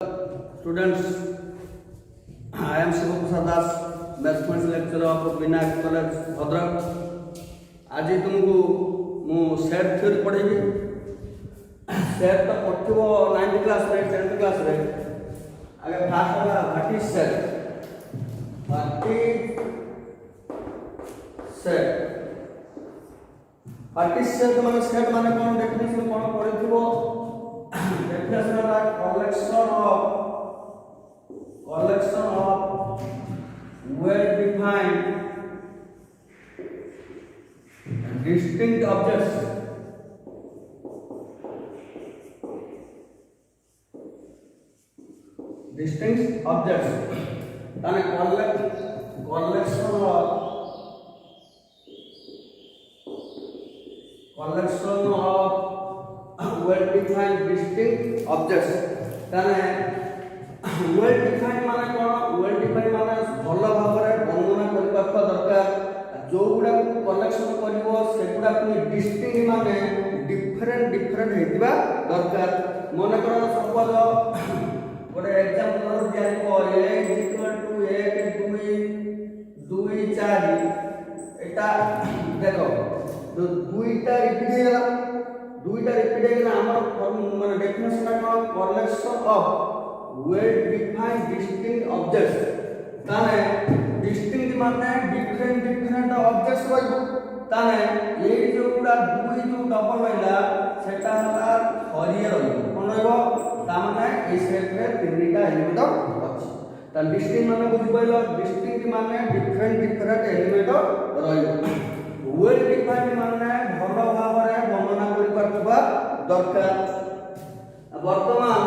Students, I am Shiva Prasad Das, Mathematics lecturer of Vinayak College, Bhadrak. आज तुमको मु set theory पढ़ेबी। Set तो पढ़थिबो 9th class रे 10th class रे। आगे फास्ट होला what is set. What is set माने सेट माने कोन डेफिनेशन कोन पढ़िथिबो। डेफिनेशन होला collection of well defined distinct objects ताने collection of well defined distinct objects ताने well defined माने कोन well defined माने भलो भाबरे वर्णना करबा दरकार जो गुडा कलेक्शन करबो सेगुडा को डिस्टिंक्ट माने डिफरेंट हेतिबा दरकार मने करो सपोज गोटे एग्जांपल दियाको a इक्वल टू 1 2 2 4 एटा देखो जो दुईटा रिपीट हेला हमर माने डेफिनेशन का collection of well defined distinct objects ताने distinct माने different objects रहिबो ताने ए जो गुडा दुई जो डबल रहला सेटा हला हरिये रहिबो कोन रहबो ता माने ए सेट रे तीनटा एलिमेंट अछि ता distinct माने बुझि पाइलो distinct माने different एलिमेंट रहिबो well defined माने भलो भाबरे वर्णना करि परबा दरकार वर्तमान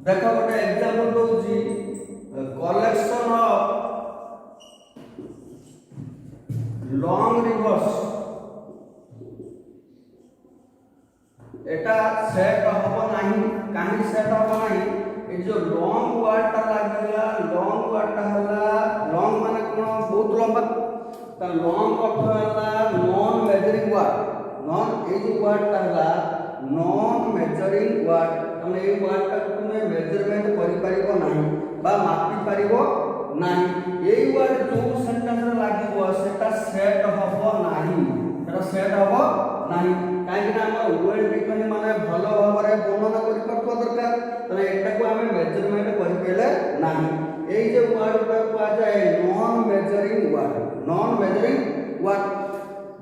देखो गोटे एग्जांपल दोची कलेक्शन ऑफ लॉन्ग रिवर्स एटा सेट हबो नाही काहे सेट हबो नाही ए जो लॉन्ग वर्ड ता लागला लॉन्ग वर्ड ता हला लॉन्ग माने कोन बहुत लंबा ता लॉन्ग अर्थ हला non measuring word non A जो वर्ड ता हला नॉन मेजरिंग वर्ड तमे ए वर्ड ता तुमे मेजरमेंट करि पारिबो नाही बा मापि पारिबो नाही एई वर्ड जो सेंटेंस रे लागिबो सेटा सेट हबो नाही सेटा सेट हबो नाही काहे कि हमर वेल डिफाइन माने भलो भाबरे वर्णना करि परतो दरकार तने एटा को हमें मेजरमेंट करि पेले नाही एई जे वर्ड को कहा जाय नॉन मेजरिंग वर्ड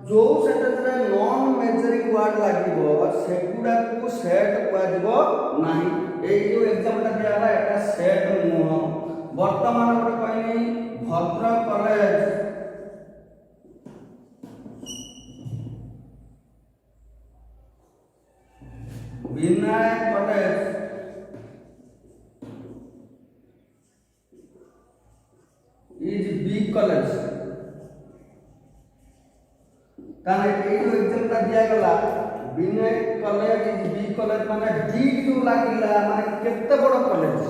जो सेंटेंस रे नॉन मेजरिंग वर्ड लागिबो सेगुडा को सेट कहजिबो नाही ए जो एग्जांपल दियाला एटा सेट नुह वर्तमान रे कहनी Bhadrak college Vinayak college is big college ताने ए जो एग्जांपल दिया गला Vinayak college is big college माने बिग जो लागिला माने केते बड़ कॉलेज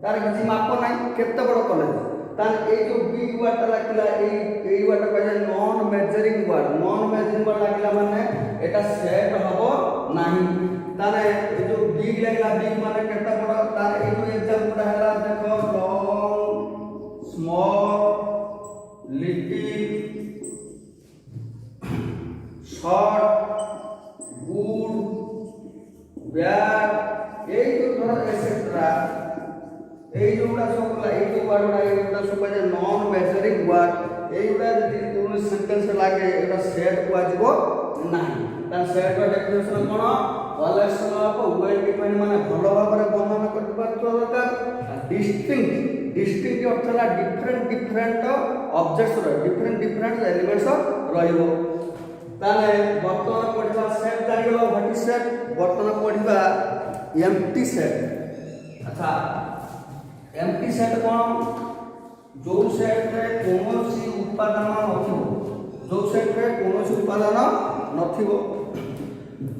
तार किछि माप नाही केते बड़ कॉलेज ताने ए जो बिग वर्ड लागिला ए वर्ड कहले नॉन मेजरिंग वर्ड लागिला माने एटा सेट हबो नाही ताने ए जो बिग लागिला बिग माने केते बड़ तार ए जो एग्जांपल हला देखो long small little short good bad ए जो धर एसेट्रा ए जो गुडा सब ए जो वर्ड ए गुडा सब जे नॉन मेजरिंग वर्ड ए गुडा जदि कोन सेंटेंस लागे एटा सेट को आजिबो नाही ता सेट रो डेफिनेशन कोन कलेक्शन ऑफ वेल डिफाइंड माने भलो भाबरे वर्णना करबा दरकार डिस्टिंक्ट अर्थ ला डिफरेंट ऑब्जेक्ट्स रो डिफरेंट एलिमेंट्स रहिबो ताले वर्तमान पढ़िबा सेट जानिलो व्हाट इज सेट वर्तमान पढ़िबा एम्प्टी सेट अच्छा एम्प्टी सेट कोन जो सेट रे कोनोसी उत्पादन नथिबो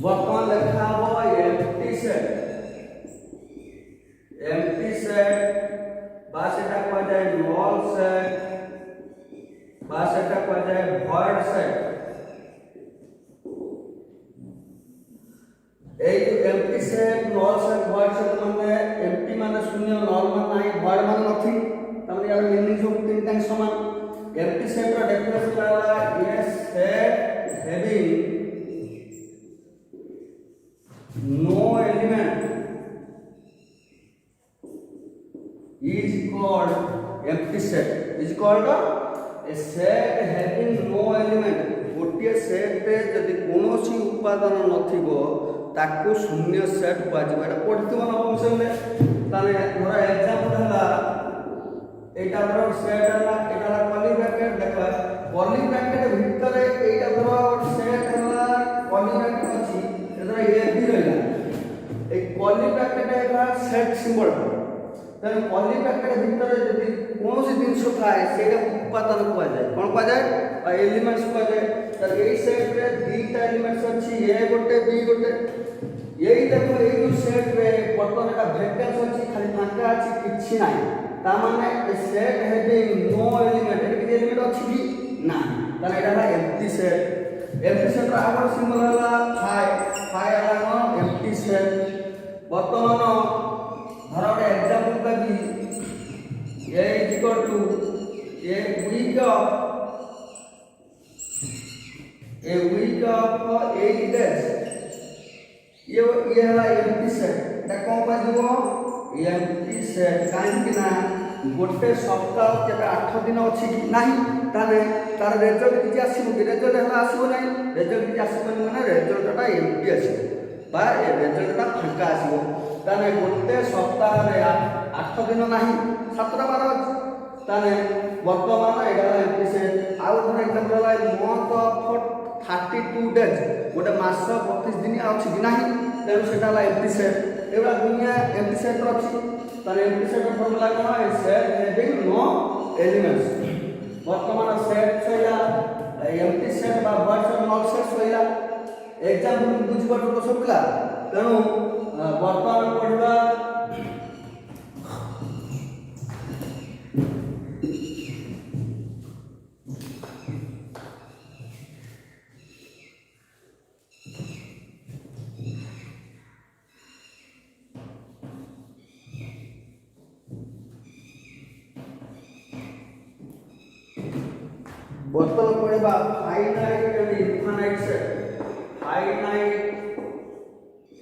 वर्तमान लेखा हो एम्प्टी सेट बा सेटा को जाय नल सेट बा सेटा को जाय भॉइड सेट এই যে এমপি সেট নল set void set is called empty set is called a set having no element गोटे सेट रे जदि कोनोसी उपादान नथिबो ताकू शून्य सेट कुआजिबो एटा पढिथिबो न फंक्शन रे ताने मोर एग्जांपल हला एटा धर सेट हला एटा कर्ली ब्रैकेट देखा कर्ली ब्रैकेट भीतर एटा धर सेट हला कर्ली ब्रैकेट अछि एटा ए बी रहला ए कर्ली ब्रैकेट एटा सेट सिंबल तेणु कर्ली ब्रैकेट भीतर जदि कोनोसी जिनिस थाए सेटा उपादान कुआ जाय कोन कुआ जाय एलिमेंट्स कुआ जाय तर ए सेट रे दीटा एलिमेंट्स अछि ए गोटे बी गोटे यही देखो ए जो सेट रे बर्तन एटा वेक्टर्स अछि खाली फांका अछि किछि नाही ता माने ए सेट हैविंग नो एलिमेंट एटा एलिमेंट अछि कि ना तर एटा एम्प्टी सेट रा आगर सिंबल हला फाई हला नो एम्प्टी सेट वर्तमान धर गोटे example Devi a is equal to a week of 8 days ये हला एम्प्टी सेट एटा कोन पाजिबो एम्प्टी सेट काहे कि ना गोटे सप्ताह केबे 8 दिन अछि कि नाही ताने तार रिजल्ट कि आसीबो कि रिजल्ट हला आसीबो नाही रिजल्ट कि आसीबो माने रिजल्टटा एम्प्टी आसीबो बा ए रिजल्टटा फांका आसीबो ताने गोटे सप्ताह रे 8 दिन नाही 7 12 अछि ताने वर्तमान एटा एम्प्टी सेट आउ धर एग्जांपल हला मंथ ऑफ 32 डेज गोटे मास 32 दिन अछि कि नाही तेनु सेटा हला एम्प्टी सेट एबा दुनिया एम्प्टी सेट अछि ताने एम्प्टी सेट फॉर्मूला कोन है सेट हैविंग नो एलिमेंट्स वर्तमान सेट छैला एम्प्टी सेट बा वर्ड्स ऑफ नल सेट छैला एग्जांपल बुझिबो तो सबला तेनु वर्तमान पढिबा बर्तन पढ़ेबा finite and infinite set finite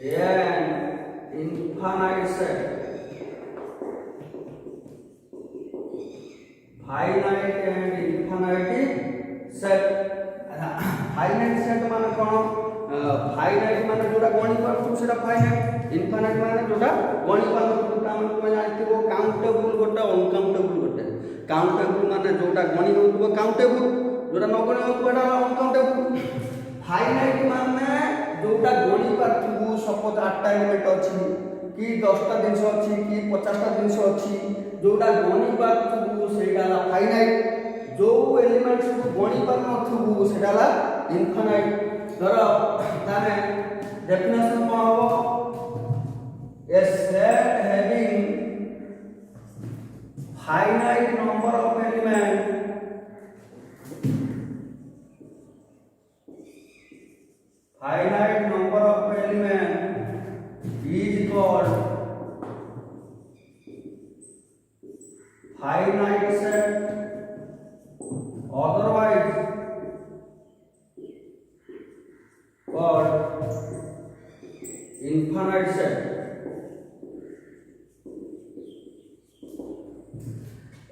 and infinite set finite and infinite set finite set माने कोन फाइनाइट माने जोटा गणि पारथु सेटा फाइनाइट इनफाइनाइट माने जोटा गणि पारथु ता माने कोन जानिथिबो काउंटेबल गोटा अनकाउंटेबल गोटे काउंटेबल माने जोटा गणि होतबो काउंटेबल जोटा न गणि होतबो एटा अनकाउंटेबल फाइनाइट माने जोटा गणि पारथु सपोज 8 टा एलिमेंट अछि कि 10 टा जिंस अछि कि 50 टा जिंस अछि जोटा गणि पारथु सेटाला फाइनाइट जो एलिमेंट्स को गणि पार नथु सेटाला इनफाइनाइट धर ताने डेफिनेशन कोन होबो a set having finite number of element is called finite set otherwise called infinite set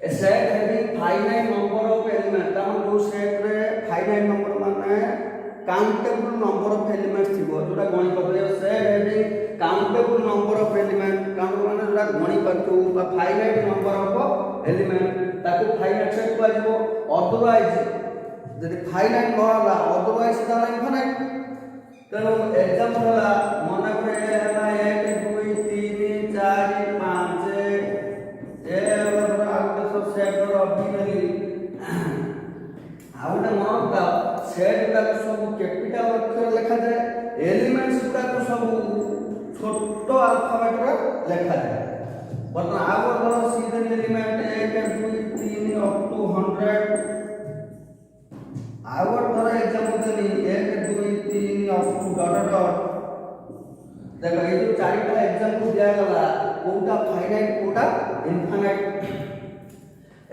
a set having finite number of elements ताम जो सेट रे finite number माने countable number of elements थिबो जोटा गणि करबे set having countable number of elements countable माने जोटा गणि करथु बा finite number of element ताको finite set कहबो otherwise जदि finite न होला otherwise ता infinite तेनो एग्जांपल होला मन करे हला 1 2 3 4 5 ए सेट अभिनली आउटा मनता सेट गुडा सब कैपिटल अक्षर लिखा जाए एलिमेंट्स गुडा सब छोटो अल्फाबेट रे लिखा जाए बर्तन आगो धर सीधन एलिमेंट 1 2 3 अप टू 100 आगो धर एग्जांपल देनी 1 2 3 अप टू डॉट डॉट देखो ये जो चारिटा एग्जांपल दिया गला कोटा फाइनाइट कोटा इनफाइनाइट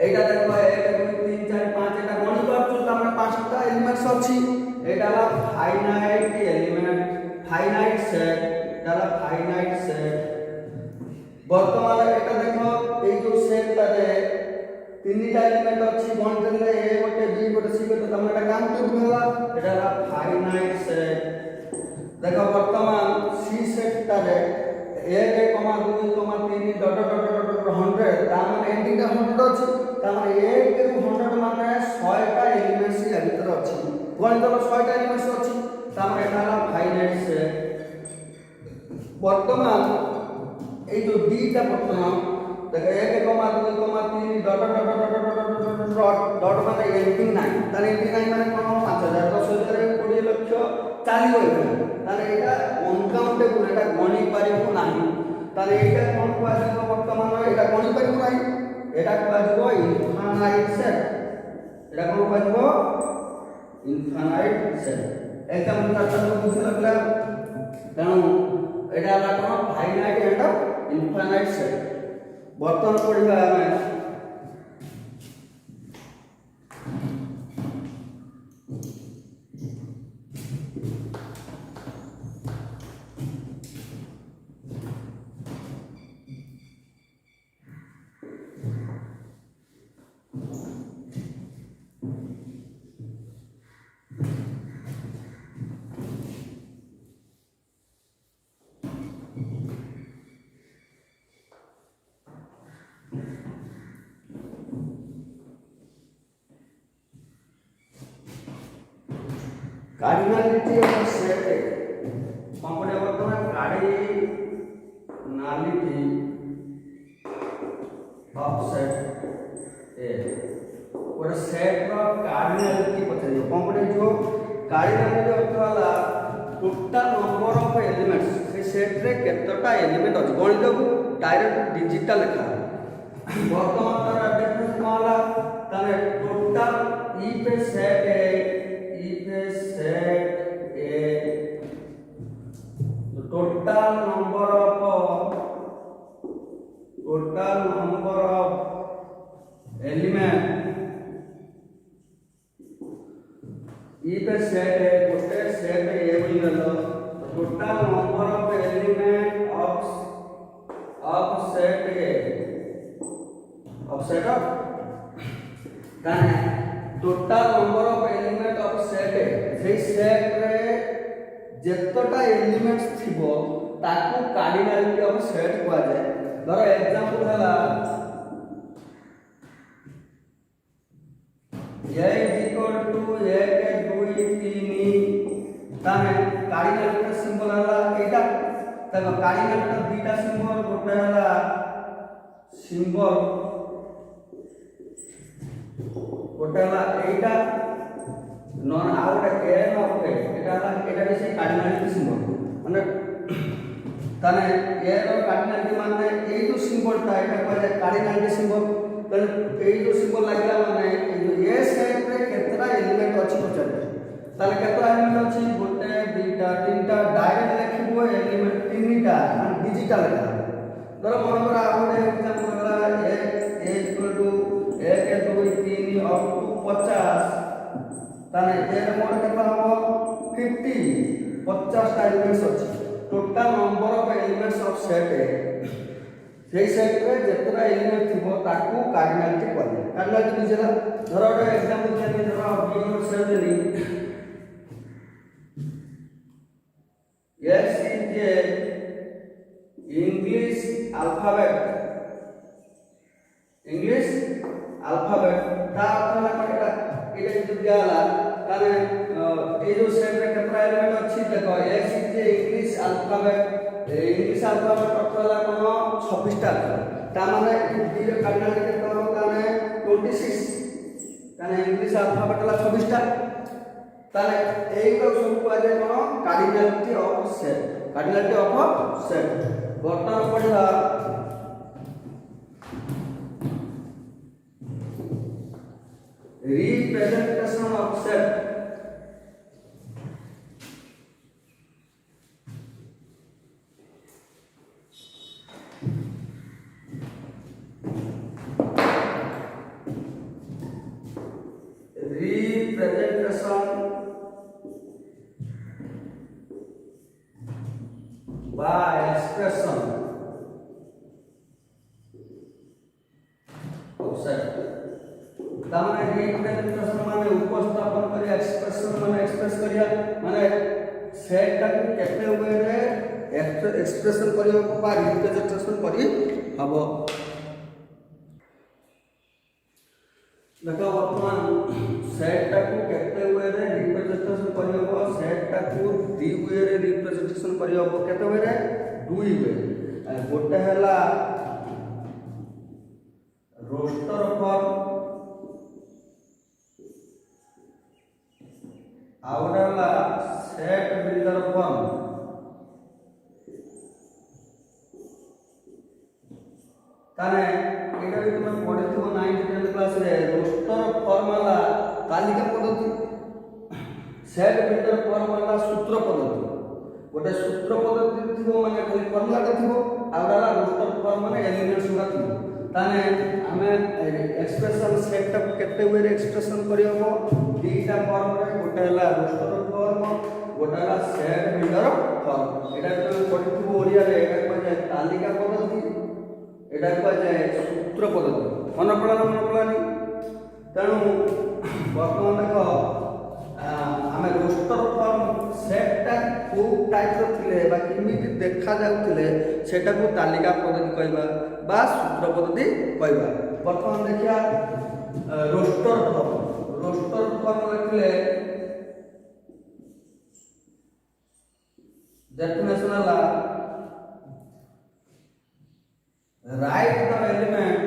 एटा देखो 1 2 3 4 5 एटा गणि करछु तमने पांचटा एलिमेंट्स अछि एटा ला फाइनाइट एलिमेंट फाइनाइट सेट डाला फाइनाइट सेट वर्तमान एटा देखो ए जो তারে তিনটা এলিমেন্ট আছে গণিতরে এ গোটে বি গোটে সি গোটে তমন এটা কাম কেমন হলা এটা হলা ফাইনাইট সেট দেখো বর্তমান সি সেটটারে 1 2 3 ডট ডট ডট 100 তার মানে এন্ডিংটা 100 আছে তার মানে 1 ରୁ 100 মানে 100টা এলিমেন্টস এর ভিতরে আছে গণিতর 100টা এলিমেন্টস আছে তার মানে এটা হলা ফাইনাইট সেট বর্তমান এই যে ডিটা বর্তমান দেখো 1 2 3 ডট ডট ডট ডট মানে এন্ডিং নাই তাহলে এন্ডিং নাই মানে কোন 5000 10000 20 লক্ষ চালিব এখানে তাহলে এটা অনকাউন্টেবল এটা গণি পারিব নাই তাহলে এটা কোন কুয়াଯିব বর্তমান এটা গণি পারিব নাই এটা কুয়াଯିব ইনফাইনাইট সেট এটা কোন কুয়াଯିব ইনফাইনাইট সেট এক্সাম্পল কাটা বুঝি লাগলা তেଣୁ এটা হলা কোন ফাইনাইট এন্ড ইনফাইনাইট সেট বর্তমান পড়িবা আমি cardinality of a set কম্পনে বর্তমান cardinality of set a और सेट रो cardinality पछे कम्पने जो cardinality अर्थ होला टोटल नंबर ऑफ एलिमेंट्स से सेट रे केतटा एलिमेंट अछि गणित को डायरेक्ट डिजिटल लिखा वर्तमान तर डेफिनेशन होला तने टोटल ई पे set A total number of element if a set है गोटे सेट ए बोली गलो total number of element of set A of set of ताने total number of element of set A से set रे जेतटा एलिमेंट्स थिबो ताकू कार्डिनैलिटी ऑफ सेट कुआ जाय धरो एग्जांपल हला a इक्वल टू 1 2 3 ताने कार्डिनैलिटी सिंबल हला एटा तब कार्डिनैलिटी दुटा सिंबल गोटे हला सिंबल गोटे हला एटा नॉन आउट ए ऑफ ए এটা বেশি কার্ডিনালিটি সিম্বল মানে তাহলে এর কার্ডিনালিটি মানে এই যে সিম্বলটা এটা কয় কার্ডিনালিটি সিম্বল তাহলে এই যে সিম্বল লাগিলা মানে এই যে এ সেট রে কেতটা এলিমেন্ট আছে পচারে তাহলে কেতটা এলিমেন্ট আছে গোটে দুইটা তিনটা ডাইরেক্ট লিখিবো এলিমেন্ট তিনটা মানে ডিজিটাল লেখা ধরো মনে করো আর ଗୋଟେ एग्जांपल হলা a ইকুয়াল টু 1 2 3 অপ টু 50 তাহলে এর মোড কত হবে 50 টা एलिमेंट्स अछि total number of elements of set है सेही सेट रे जेतरा एलिमेंट थिबो ताकू कार्डिनैलिटी कहले कार्डिनैलिटी बुझला धरो एक एग्जांपल देनी धरो बी नोट सेट देनी S is a English alphabet ता अपना कटा এটা যদি দেওয়া তাহলে এই যে সেট রে কত এলিমেন্ট আছে দেখো x ইজ ইংলিশ অ্যালফাবেট অর্থ হলো কোন 26 টা তার মানে বি এর কার্ডিনালিটি কত হবে তাহলে 26 তাহলে ইংলিশ অ্যালফাবেট হলো 26 টা তাহলে এইগুলো সব কোয়া যায় কোন কার্ডিনালিটি অফ সেট বর্তমান পড়া representation of set by expression तामाने रिप्रेजेंटेशन माने उपस्थापन करिया एक्सप्रेशन माने एक्सप्रेस करिया माने सेट टा केते वे रे एक्सप्रेशन करियो बा रिप्रेजेंटेशन करि हबो। देखो वर्तमान सेट टा केते वे रे रिप्रेजेंटेशन करि हबो सेट टा दी वे रे रिप्रेजेंटेशन करि हबो केते वे रे दुई वे गोटे हला रोस्टर फॉर्म आवडला सेट बिल्डर फॉर्म ताने एटा भी तुम पढिथिबो 9th 10th क्लास रे रोस्टर फॉर्म वाला तालिका पद्धति सेट बिल्डर फॉर्म वाला सूत्र पद्धति गोटे सूत्र पद्धति थिबो माने खाली फॉर्मूला का थिबो आवडला रोस्टर फॉर्म माने एलिमेंट्स गुडा थिबो ताने हमें एक्सप्रेशन सेट टा केते वे रे एक्सप्रेशन करियो दीटा फॉर्म रे गोटे हला रोस्टर फॉर्म गोटे हला सेट बिल्डर फॉर्म एटा तो पढिथिबो ओरिया रे एटा को तालिका पद्धति एटा को सूत्र पद्धति मन पड़ानी तेणु वर्तमान देखो आमे रोस्टर फॉर्म सेट टा को टाइप रो थिले बा किमिति देखा जाउथिले सेटा को तालिका पद्धति कहबा बा सूत्र पद्धति कहबा। वर्तमान देखिया रोस्टर फॉर्म लिखले डेफिनेशन ला write the element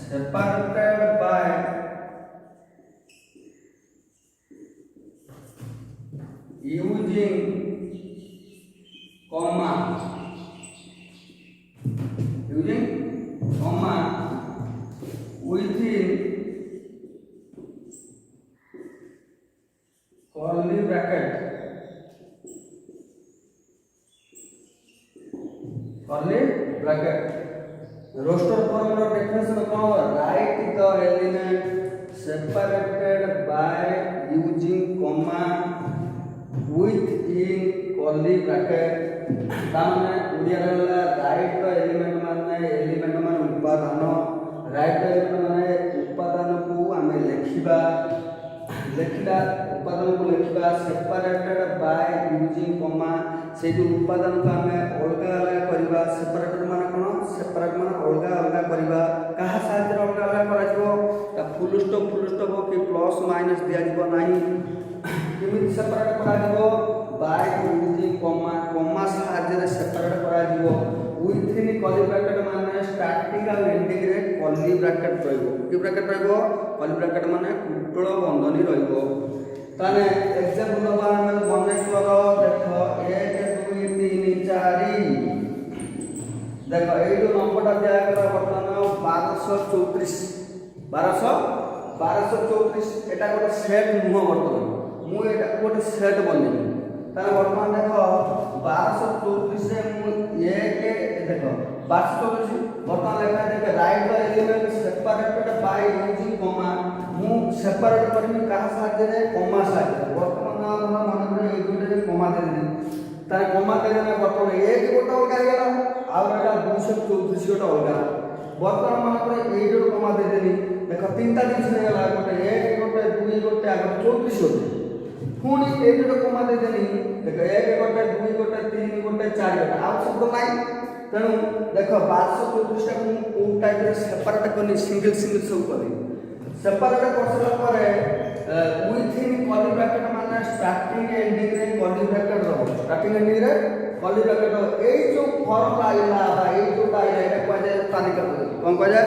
separated by using comma within curly bracket roster form रो डेफिनेशन कौन write the element separated by using comma within curly bracket ताने ओडिया रे राइट द एलिमेंट माने उपादान राइट द एलिमेंट माने उपादान को हमें लिखिबा उपादान को लिखिबा सेपरेटेड बाय यूजिंग कॉमा से जो उपादान को हमें अलग अलग करबा सेपरेटेड माने कोन सेपरेट माने अलग अलग करबा कहा साथ रे अलग अलग करा जिवो ता फुल स्टॉप कि प्लस माइनस दिया जिवो नाही केमिति सेपरेट करा जिवो बाय यूजिंग कॉमा साथ रे सेपरेट करा जिवो विथ इन कर्ली ब्रैकेट माने स्टार्टिंग और एंडिंग रे कर्ली ब्रैकेट रहइबो कि ब्रैकेट रहइबो कर्ली ब्रैकेट माने कुटळ बंधनी रहइबो ताने एग्जांपल दबा हम बने करो देखो 1 2 3 4 देखो ए जो नंबरटा दिया गला वर्तमान 1234 एटा गोटे सेट नुह वर्तमान मु एटा गोटे सेट बनेली ताने वर्तमान देखो 1234 से मु 1 देखो 1234 वर्तमान लेखा देखे right the element separated by using comma मु सेपरेट करमी कहा साथ रे कॉमा साथ वर्तमान मन रे ए दुटे कॉमा दे दे तारे कॉमा दे देना वर्तमान एक गोटा अलगा गेला और एटा 234 गोटा अलगा वर्तमान मन रे ए जो कॉमा दे देनी देखो तीनटा जिनिस ने गेला गोटे 1 गोटे 2 गोटे आगे 34 होते पुणी ए जो कॉमा दे देनी देखो 1 गोटे 2 गोटे 3 गोटे 4 गोटे आ शब्द नाही तेणु देख 1234 टा को टाइप रे सेपरेट करनी सिंगल सब करी सेपरेट कर सला परे विथ इन कर्ली ब्रैकेट माने स्टार्टिंग एंडिंग रे कर्ली ब्रैकेट रहो स्टार्टिंग एंडिंग रे कर्ली ब्रैकेट रहो ए जो फॉर्म आइला बा ए जो आइला एटा को जाय तालिका पद्धति कोन को जाय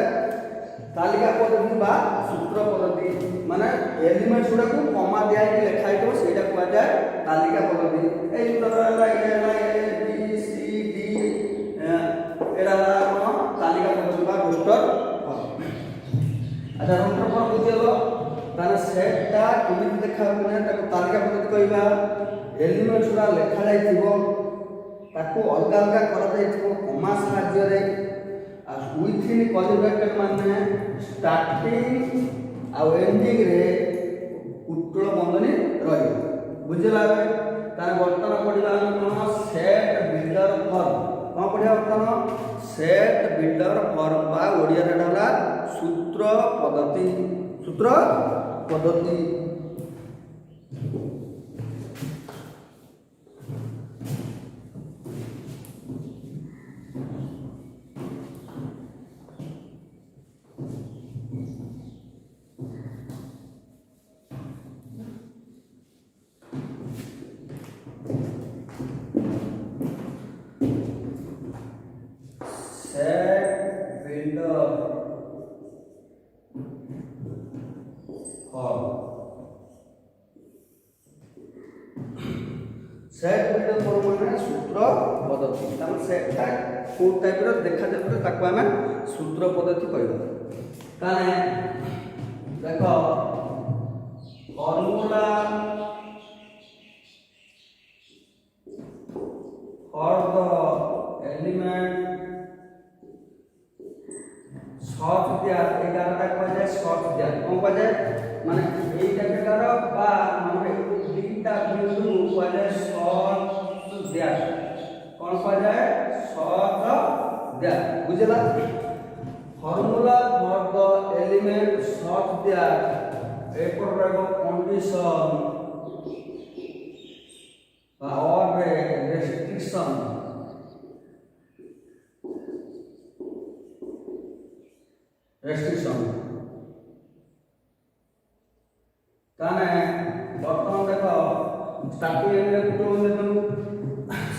तालिका पद्धति बा सूत्र पद्धति माने एलिमेंट्स गुडा को कॉमा दिया के लिखाइ तो सेटा को जाय तालिका पद्धति ए उदाहरण ए बी सी डी एरा कोन तालिका पद्धति बा रोस्टर अच्छा रोस्टर पर बुझेलो ताने सेटटा केमिति देखा होने ताको तालिका पद्धति कहबा एलिमेंट्स गुडा लिखा जाय थिबो ताको अलग अलग करा जाय थिबो कॉमा साहाय्य रे आ विथ इन कर्ली ब्रैकेट माने स्टार्टिंग आ एंडिंग रे उत्तल बंधनी रही बुझला ताने वर्तमान पढिला कोन set builder form builder form ବା ଓଡ଼ିଆରେ ହେଲା ସୂତ୍ର ପଦ୍ଧତି। ସୂତ୍ର ପଦ୍ଧତି। Set builder form। Set builder form माने सूत्र पद्धति। तम सेटटा को टाइप रो देखा जाय ताको हमें सूत्र पद्धति कहबो। ताने देखो formula for the element short दिया एगारटा कह जाए शॉर्ट दिया कौन कह जाए माने एटा प्रकार बा माने दुईटा बिंदु कह जाए शॉर्ट दिया कौन कह जाए शॉर्ट दिया बुझला। Formula for the element short दिया एपर रहबो कंडीशन और रेस्ट्रिक्शन। रेस्ट्रिक्शन ताने बर्तमान देखो स्टार्टिंग रे कुतो देखनु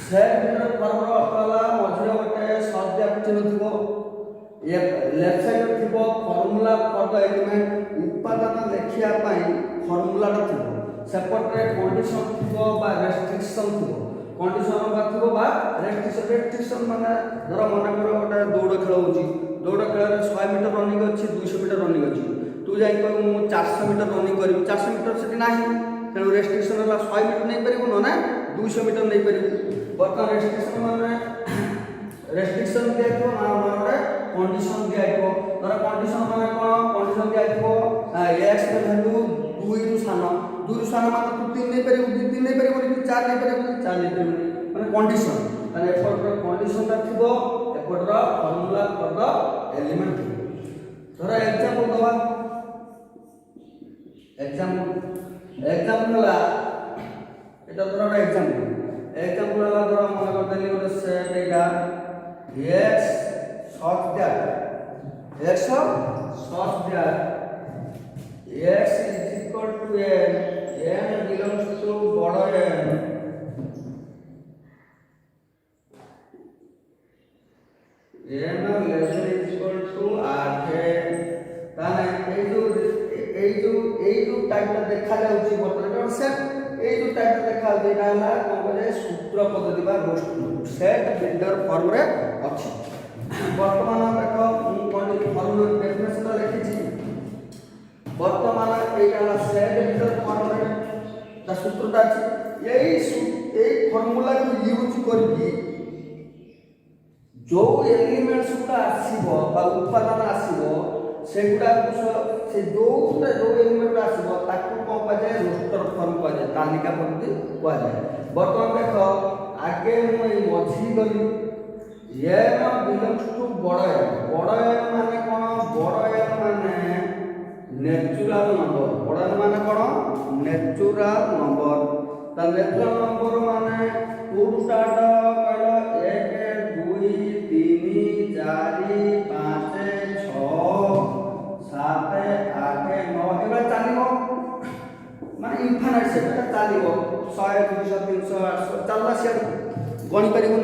सेट बिल्डर फॉर्म रो अतला मझिरे गोटे शब्द दिया चिन्ह थिबो ये लेफ्ट साइड थिबो फॉर्मूला फॉर द एलिमेंट उत्पादन लेखिया पई फॉर्मूला रो थिबो सेपरेट कंडीशन थिबो बा रेस्ट्रिक्शन थिबो कंडीशन बा थिबो बा रेस्ट्रिक्शन माने धर मन करो गोटे दौड़ खेल होची दौड़ खेल 100 मीटर रनिंग अच्छी 200 मीटर रनिंग अच्छी तू जाई कहू 400 मीटर रनिंग करी 400 मीटर सेठी नाही तेणु रेस्ट्रिक्शन होला 100 मीटर नहीं परिबो ना 200 मीटर नहीं परिबो। बर्तमान रेस्ट्रिक्शन माने रेस्ट्रिक्शन दिया तो ना गोटे कंडीशन दिया तो धर कंडीशन माने कोन कंडीशन दिया तो x रे वैल्यू 2 रु सानो 2 रु सानो माने तू 3 नहीं परिबो 3 नहीं परिबो 4 नहीं परिबो 4 नहीं परिबो माने कंडीशन माने एफर्ट कंडीशन ता थिबो एफर्ट फॉर्मूला फॉर द एलिमेंट। धर एग्जांपल दवा एग्जांपल होला एटा धर एग्जांपल होला धर मन करतली गोटे सेट एटा x शॉर्ट दिया x शॉर्ट दिया x is equal to n belongs to बड़ n n less than is equal to 8 ताने এই जो टाइप देखा जाउची बर्तमान सेट এই जो टाइप देखा देना है कोन करे सूत्र पद्धति बा सेट बिल्डर फॉर्म रे अछि। वर्तमान देखो कोन फॉर्म डेफिनेशन लिखि छी वर्तमान एटा सेट बिल्डर फॉर्म रे ता सूत्रटा अछि एई फार्मूला को यूज करके जो एलिमेंट्स गुडा आसीबो बा उत्पादन आसीबो सेगुडा से जो एलिमेंट आसीबो ताकू कोन कह जाय रोस्टर फॉर्म कह जाय तालिका पद्धति कह जाय। वर्तमान देखो आगे मु मझी गली n बिलोंग्स टू बड़ n माने कोन बड़ n माने नेचुरल नंबर बड़ n माने कोन नेचुरल नंबर ता नेचुरल नंबर माने टू स्टार्ट कहलो 1 2 3 4 5 6 7 8 9 एबा चालिबो माने इनफाइनाइट सेटा चालिबो 100 200 300 800 चलला से गणी परिबो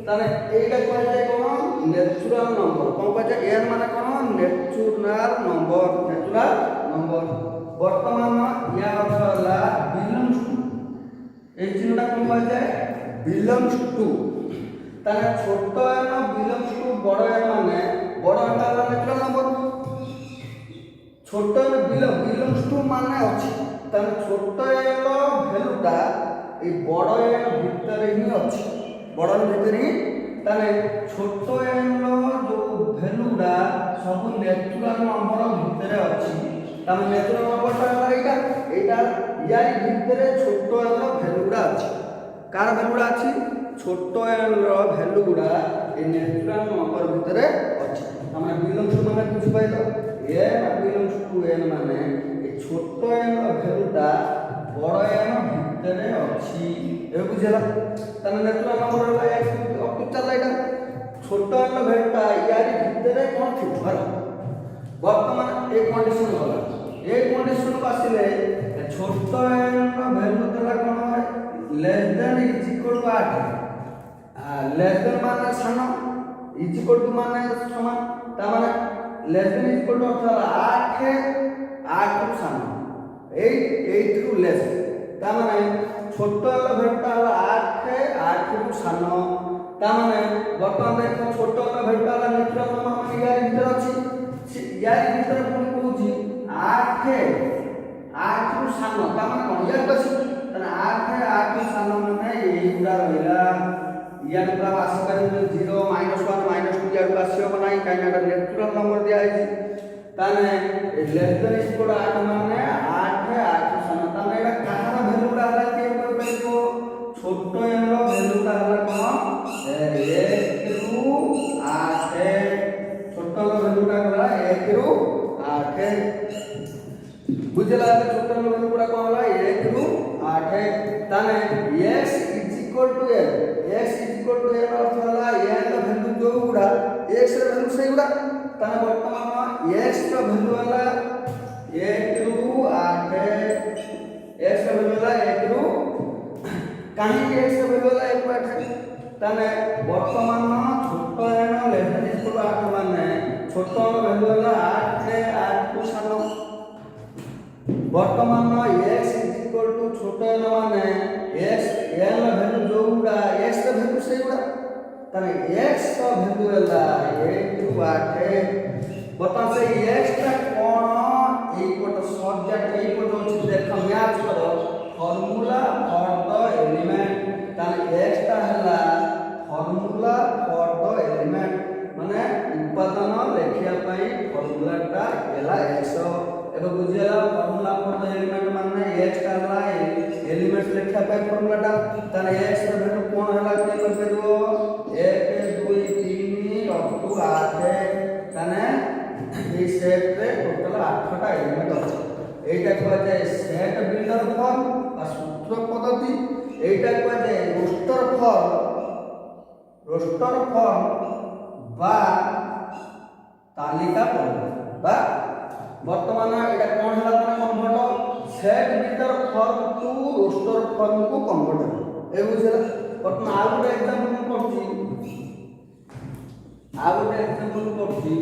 ताने एटा कह जाय कोन नेचुरल नंबर कोन कह जाय n माने कोन नेचुरल नंबर। वर्तमान या अर्थ होला बिलोंग्स टू ए चिन्हटा कोन कह जाय बिलोंग्स टू ताने छोट n बिलोंग्स टू बड़ n माने बड़ n ता नेचुरल नंबर छोट n बिलोंग्स टू माने अछि ताने छोट n वैल्यूटा ए बड़ n भीतर ही अछि बड़ n भीतर ही ताने छोट n जो वैल्यूटा सब नेचुरल नंबर भीतर अछि ताने नेचुरल नंबरटा एटा यारी भीतर छोट n वैल्यूटा अछि कार भैल्यू गुड़ा अच्छी छोट एन भैल्यू गुड़ा ये नेचुरल नंबर भितर अच्छी हमें बिलोंग्स टू माने कुछ पाइल एन बिलोंग्स टू एन माने ये छोट एन भैल्यूटा बड़ एन भितर अच्छी ए बुझेला तने नेचुरल नंबर होला एक अपिचर लाइटा छोट एन भैल्यूटा यारी भितर कोन थिबार वर्तमान एक कंडीशन होला ए कंडीशन को आसिले छोट एन भैल्यू देला कोन less than is equal to 8 less than माने सानो इज इक्वल टू माने समान ता माने less than is equal to अर्थात 8 ରୁ सानो 8 ରୁ लेस ता माने छोट एन भैल्यूटा होला 8 ରୁ सानो ता माने वर्तमान देखो छोट एन भैल्यूटा होला नेचुरल नंबर माने यार भीतर अछि यार भीतर कोन कहूची 8 ରୁ सानो ता माने कोन यार अछि तने 8 ରୁ सानो माने एई गुडा रहिला या पूरा आशा करें 0 -1 -2 यार आसी हो नाही काई ना नेचुरल नंबर दिया है ताने लेस देन इज इक्वल 8 माने 8 ରୁ सानो ताने एटा कहार वैल्यू गुडा हला के कर पाइबो छोट एन रो वैल्यू ता हला कोन 1 ରୁ 8 छोट रो वैल्यू ता हला 1 ରୁ 8 बुझला छोट रो वैल्यू गुडा कोन हला 1 ରୁ 8 ताने x is equal to n x is equal to n अर्थ होला n रो वैल्यू जो गुडा x रो वैल्यू सही गुडा ताने वर्तमान x रो वैल्यू होला 1 ରୁ 8 x रो वैल्यू होला 1 ରୁ काहे x रो वैल्यू होला 1 ରୁ 8 ताने वर्तमान छोट n less than is equal to 8 माने छोट n वैल्यू होला 8 ରୁ सानो वर्तमान x इज इक्वल टू छोट n माने x n रो वैल्यू जो गुडा x रो वैल्यू सही गुडा ताने x रो वैल्यू होला 1 ରୁ 8 बता से x ता कोन ए कोट सब्जेक्ट ए कोट अछि देख मैच करो फार्मूला फॉर द एलिमेंट ताने x ता हला फार्मूला फॉर द एलिमेंट माने उपादान लेखिया पई फार्मूला ता एला x एबे बुझियला फार्मूला फॉर द एलिमेंट माने x ता हला एलिमेंट लेखिया पई फार्मूला ता ताने x रो वैल्यू कोन हला के कर परबो 1 2 3 अप टू 8 ताने এই সেটে টোটাল 8 টা এলিমেন্ট আছে এইটা কোয়া যায় সেট বিল্ডার ফর্ম বা সূত্র পদ্ধতি এইটা কোয়া যায় রোস্টার ফর্ম বা তালিকা পদ্ধতি বা বর্তমান এটা কোন হলা মানে convert set builder form to roster form কো কনভার্ট এই বুঝলা বর্তমান আর একটা एग्जांपल করছি